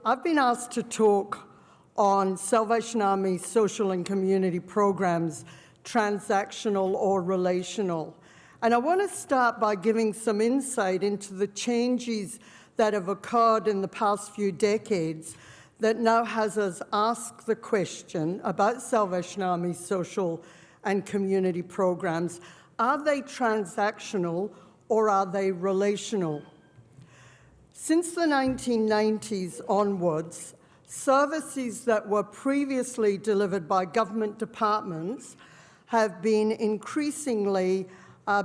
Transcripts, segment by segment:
I've been asked to talk on Salvation Army social and community programs, transactional or relational. And I want to start by giving some insight into the changes that have occurred in the past few decades that now has us ask the question about Salvation Army social and community programs. Are they transactional or are they relational? Since the 1990s onwards, services that were previously delivered by government departments have been increasingly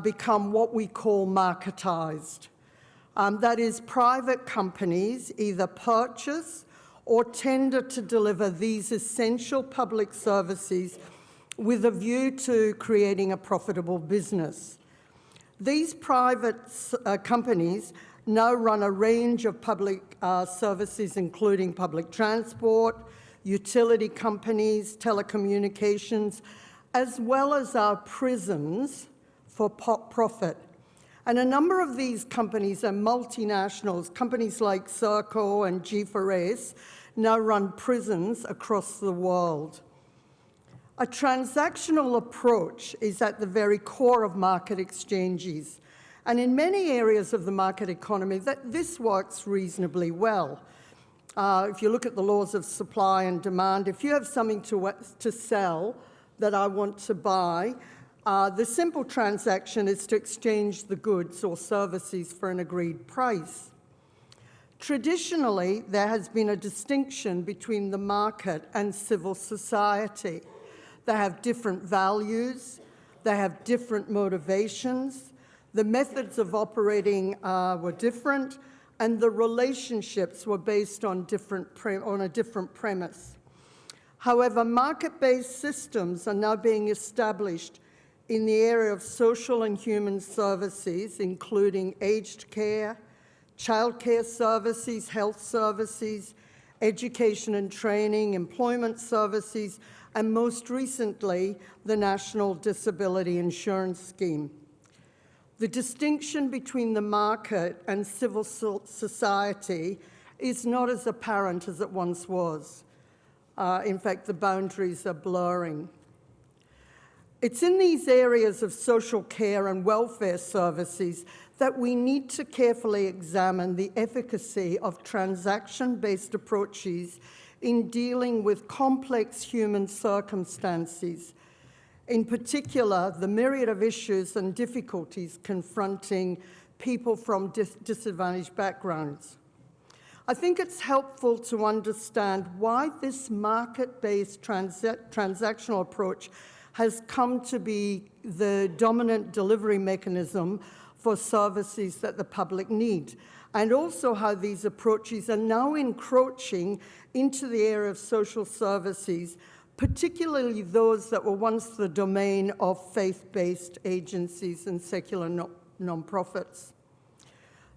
become what we call marketized. That is, private companies either purchase or tender to deliver these essential public services with a view to creating a profitable business. These private companies now run a range of public services, including public transport, utility companies, telecommunications, as well as our prisons for profit. And a number of these companies are multinationals. Companies like Serco and G4S now run prisons across the world. A transactional approach is at the very core of market exchanges. And in many areas of the market economy, this works reasonably well. If you look at the laws of supply and demand, if you have something to sell that I want to buy, the simple transaction is to exchange the goods or services for an agreed price. Traditionally, there has been a distinction between the market and civil society. They have different values, they have different motivations, the methods of operating were different, and the relationships were based on a different premise. However, market-based systems are now being established in the area of social and human services, including aged care, childcare services, health services, education and training, employment services, and most recently, the National Disability Insurance Scheme. The distinction between the market and civil society is not as apparent as it once was. In fact, the boundaries are blurring. It's in these areas of social care and welfare services that we need to carefully examine the efficacy of transaction-based approaches in dealing with complex human circumstances, in particular, the myriad of issues and difficulties confronting people from disadvantaged backgrounds. I think it's helpful to understand why this market-based transactional approach has come to be the dominant delivery mechanism for services that the public need, and also how these approaches are now encroaching into the area of social services, particularly those that were once the domain of faith-based agencies and secular non-profits.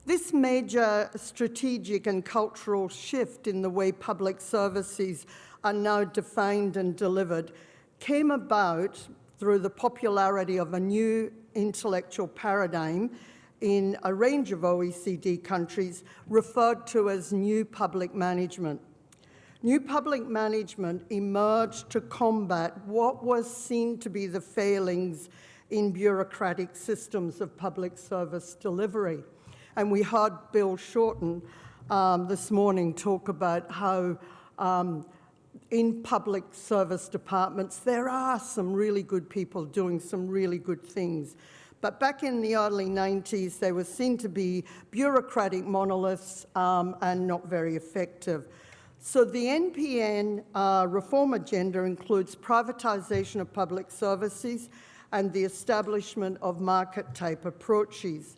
This major strategic and cultural shift in the way public services are now defined and delivered came about through the popularity of a new intellectual paradigm in a range of OECD countries referred to as New Public Management. New public management emerged to combat what was seen to be the failings in bureaucratic systems of public service delivery. And we heard Bill Shorten this morning talk about how in public service departments, there are some really good people doing some really good things. But back in the early 90s, they were seen to be bureaucratic monoliths and not very effective. So the NPN reform agenda includes privatization of public services and the establishment of market-type approaches.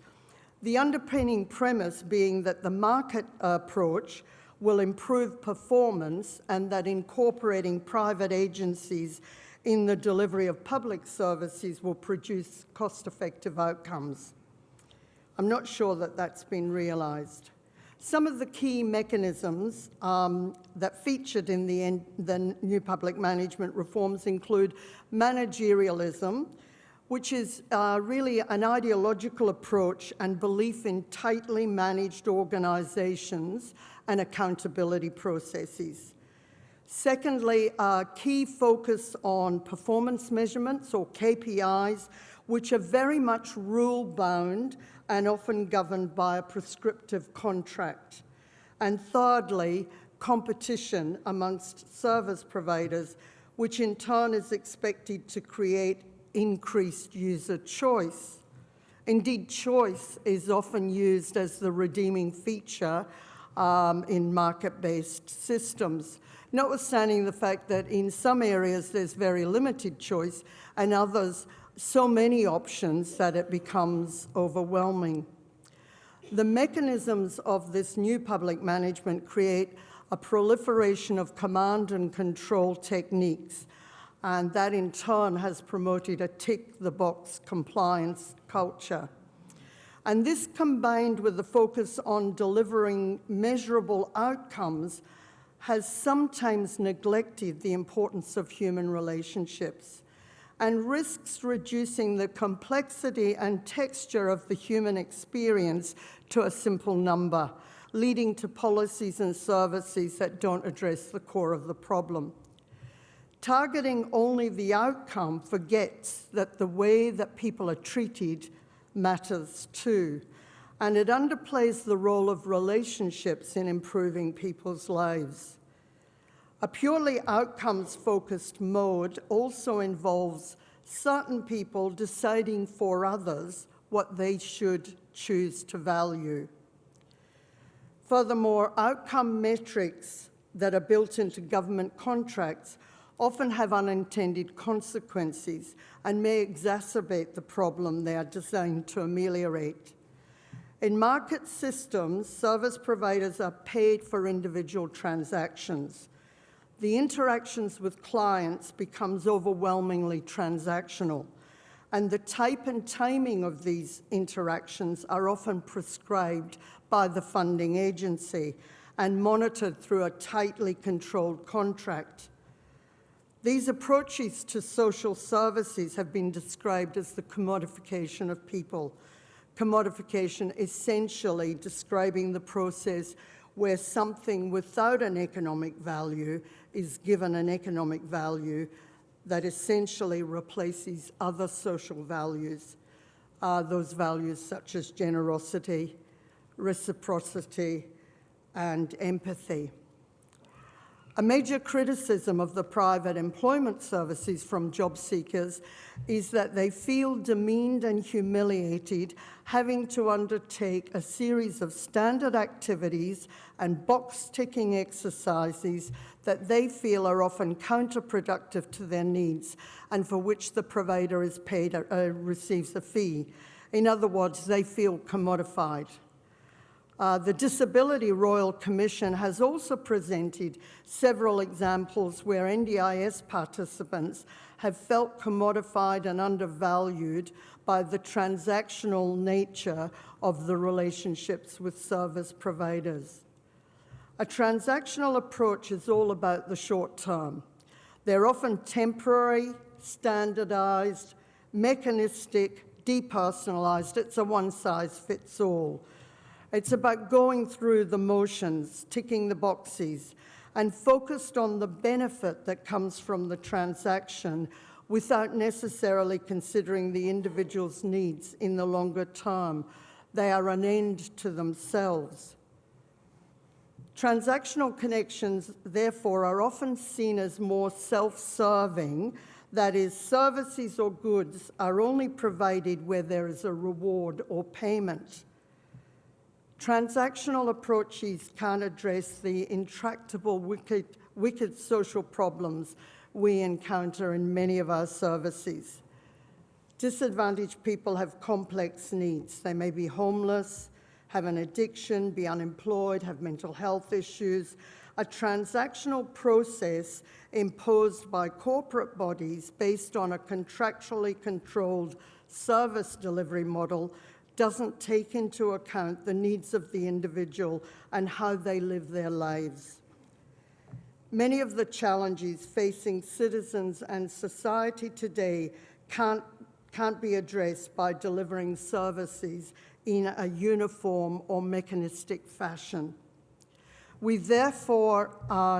The underpinning premise being that the market approach will improve performance and that incorporating private agencies in the delivery of public services will produce cost-effective outcomes. I'm not sure that that's been realized. Some of the key mechanisms that featured in the new public management reforms include managerialism, which is really an ideological approach and belief in tightly managed organizations and accountability processes. Secondly, a key focus on performance measurements, or KPIs, which are very much rule-bound and often governed by a prescriptive contract. And thirdly, competition amongst service providers, which in turn is expected to create increased user choice. Indeed, choice is often used as the redeeming feature in market-based systems, notwithstanding the fact that in some areas there's very limited choice and others so many options that it becomes overwhelming. The mechanisms of this new public management create a proliferation of command and control techniques, and that in turn has promoted a tick-the-box compliance culture. And this, combined with the focus on delivering measurable outcomes, has sometimes neglected the importance of human relationships and risks reducing the complexity and texture of the human experience to a simple number, leading to policies and services that don't address the core of the problem. Targeting only the outcome forgets that the way that people are treated matters too, and it underplays the role of relationships in improving people's lives. A purely outcomes-focused mode also involves certain people deciding for others what they should choose to value. Furthermore, outcome metrics that are built into government contracts often have unintended consequences and may exacerbate the problem they are designed to ameliorate. In market systems, service providers are paid for individual transactions. The interactions with clients becomes overwhelmingly transactional, and the type and timing of these interactions are often prescribed by the funding agency and monitored through a tightly controlled contract. These approaches to social services have been described as the commodification of people. Commodification essentially describing the process where something without an economic value is given an economic value that essentially replaces other social values, those values such as generosity, reciprocity, and empathy. A major criticism of the private employment services from job seekers is that they feel demeaned and humiliated having to undertake a series of standard activities and box-ticking exercises that they feel are often counterproductive to their needs and for which the provider is paid, receives a fee. In other words, they feel commodified. The Disability Royal Commission has also presented several examples where NDIS participants have felt commodified and undervalued by the transactional nature of the relationships with service providers. A transactional approach is all about the short term. They're often temporary, standardized, mechanistic, depersonalized. It's a one-size-fits-all. It's about going through the motions, ticking the boxes, and focused on the benefit that comes from the transaction without necessarily considering the individual's needs in the longer term. They are an end to themselves. Transactional connections, therefore, are often seen as more self-serving. That is, services or goods are only provided where there is a reward or payment. Transactional approaches can't address the intractable, wicked social problems we encounter in many of our services. Disadvantaged people have complex needs. They may be homeless, have an addiction, be unemployed, have mental health issues. A transactional process imposed by corporate bodies based on a contractually controlled service delivery model doesn't take into account the needs of the individual and how they live their lives. Many of the challenges facing citizens and society today can't can't be addressed by delivering services in a uniform or mechanistic fashion. We therefore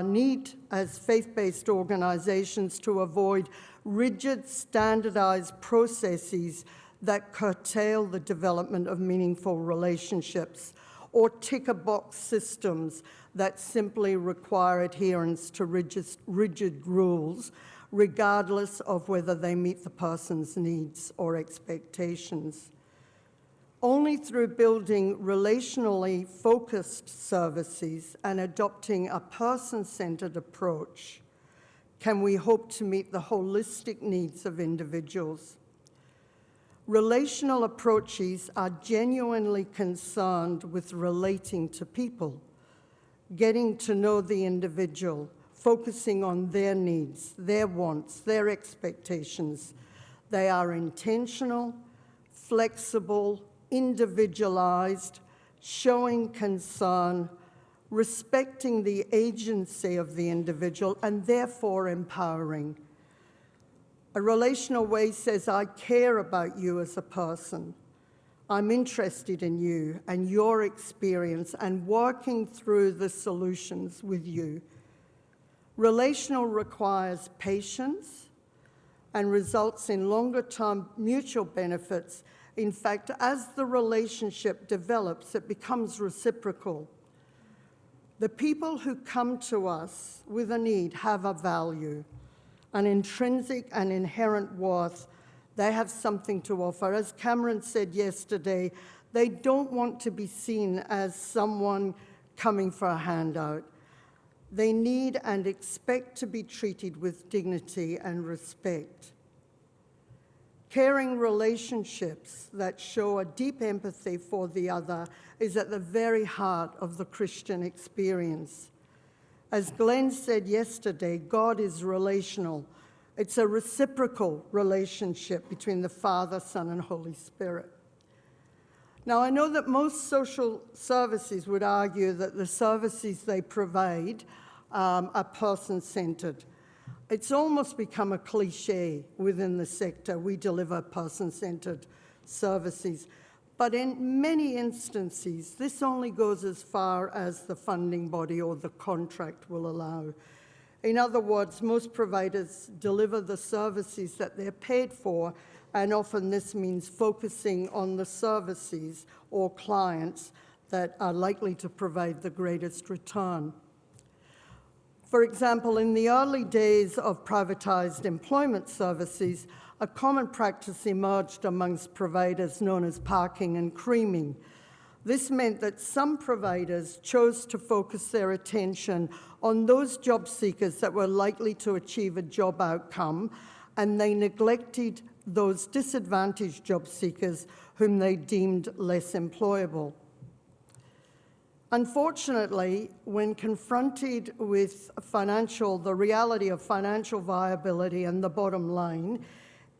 need, as faith-based organizations, to avoid rigid, standardized processes that curtail the development of meaningful relationships, or tick-a-box systems that simply require adherence to rigid rules, regardless of whether they meet the person's needs or expectations. Only through building relationally focused services and adopting a person-centered approach can we hope to meet the holistic needs of individuals. Relational approaches are genuinely concerned with relating to people, getting to know the individual, focusing on their needs, their wants, their expectations. They are intentional, flexible, individualized, showing concern, respecting the agency of the individual, and therefore empowering. A relational way says, I care about you as a person. I'm interested in you and your experience and working through the solutions with you. Relational requires patience and results in longer-term mutual benefits. In fact, as the relationship develops, it becomes reciprocal. The people who come to us with a need have a value, an intrinsic and inherent worth. They have something to offer. As Cameron said yesterday, they don't want to be seen as someone coming for a handout. They need and expect to be treated with dignity and respect. Caring relationships that show a deep empathy for the other is at the very heart of the Christian experience. As Glenn said yesterday, God is relational. It's a reciprocal relationship between the Father, Son, and Holy Spirit. Now, I know that most social services would argue that the services they provide are person-centered. It's almost become a cliche within the sector. We deliver person-centered services. But in many instances, this only goes as far as the funding body or the contract will allow. In other words, most providers deliver the services that they're paid for, and often this means focusing on the services or clients that are likely to provide the greatest return. For example, in the early days of privatized employment services, a common practice emerged amongst providers known as parking and creaming. This meant that some providers chose to focus their attention on those job seekers that were likely to achieve a job outcome, and they neglected those disadvantaged job seekers whom they deemed less employable. Unfortunately, when confronted with the reality of financial viability and the bottom line,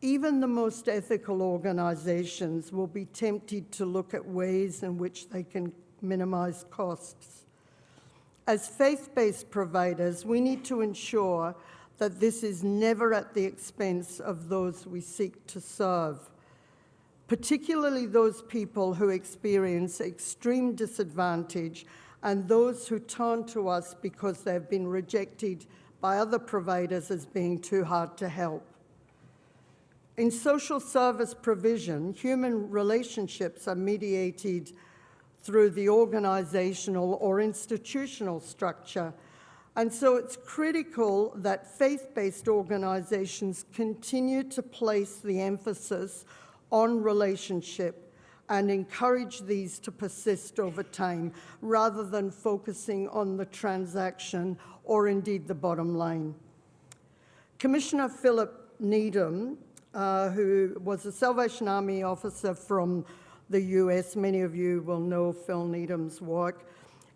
even the most ethical organizations will be tempted to look at ways in which they can minimize costs. As faith-based providers, we need to ensure that this is never at the expense of those we seek to serve, particularly those people who experience extreme disadvantage and those who turn to us because they've been rejected by other providers as being too hard to help. In social service provision, human relationships are mediated through the organizational or institutional structure. And so it's critical that faith-based organizations continue to place the emphasis on relationship and encourage these to persist over time rather than focusing on the transaction or indeed the bottom line. Commissioner Philip Needham, who was a Salvation Army officer from the US, many of you will know Phil Needham's work,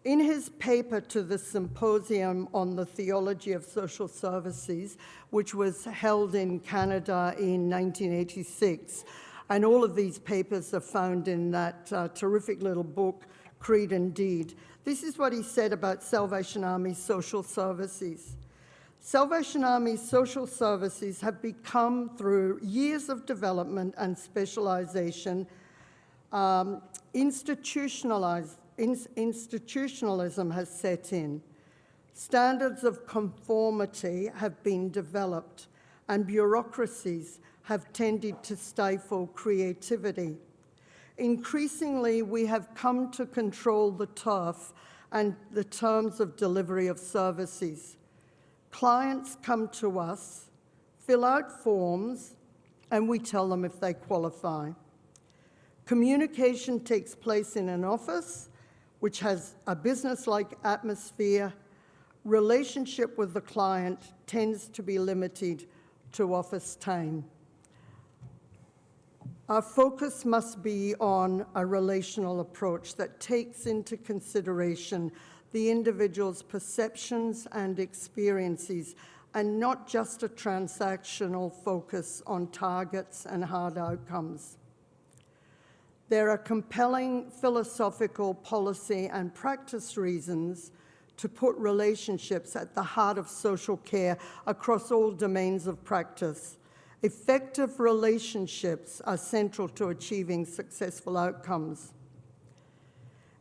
in his paper to the Symposium on the Theology of Social Services, which was held in Canada in 1986, and all of these papers are found in that terrific little book, Creed and Deed. This is what he said about Salvation Army social services. Salvation Army's social services have become, through years of development and specialization, institutionalism has set in. Standards of conformity have been developed, and bureaucracies have tended to stifle creativity. Increasingly, we have come to control the turf and the terms of delivery of services. Clients come to us, fill out forms, and we tell them if they qualify. Communication takes place in an office, which has a business-like atmosphere. Relationship with the client tends to be limited to office time. Our focus must be on a relational approach that takes into consideration the individual's perceptions and experiences, and not just a transactional focus on targets and hard outcomes. There are compelling philosophical, policy, and practice reasons to put relationships at the heart of social care across all domains of practice. Effective relationships are central to achieving successful outcomes.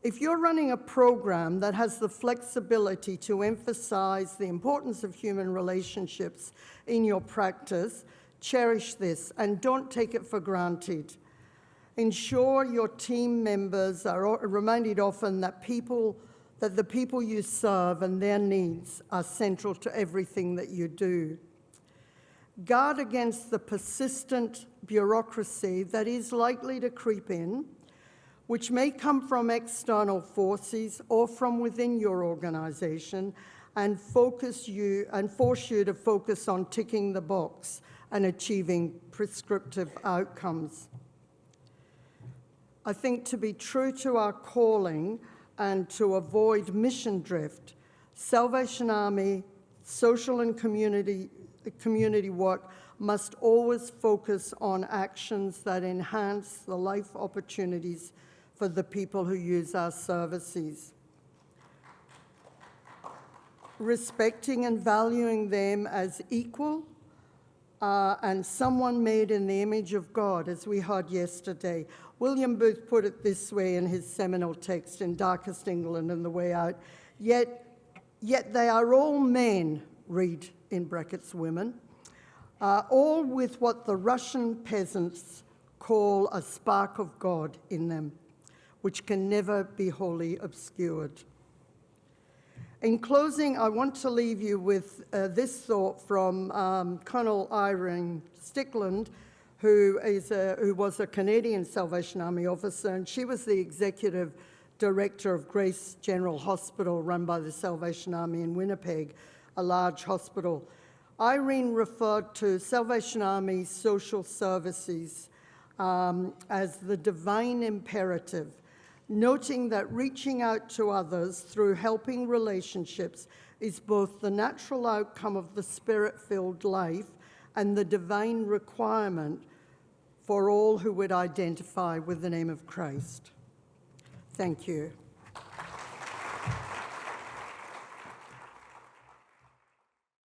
If you're running a program that has the flexibility to emphasize the importance of human relationships in your practice, cherish this and don't take it for granted. Ensure your team members are reminded often that the people you serve and their needs are central to everything that you do. Guard against the persistent bureaucracy that is likely to creep in, which may come from external forces or from within your organization, and force you to focus on ticking the box and achieving prescriptive outcomes. I think to be true to our calling and to avoid mission drift, Salvation Army social and community work must always focus on actions that enhance the life opportunities for the people who use our services. Respecting and valuing them as equal and someone made in the image of God, as we heard yesterday. William Booth put it this way in his seminal text in Darkest England and the Way Out, yet they are all men, read in brackets women, all with what the Russian peasants call a spark of God in them, which can never be wholly obscured. In closing, I want to leave you with this thought from Colonel Irene Stickland, who was a Canadian Salvation Army officer, and she was the executive director of Grace General Hospital, run by the Salvation Army in Winnipeg, a large hospital. Irene referred to Salvation Army social services as the divine imperative, noting that reaching out to others through helping relationships is both the natural outcome of the spirit-filled life and the divine requirement for all who would identify with the name of Christ. Thank you.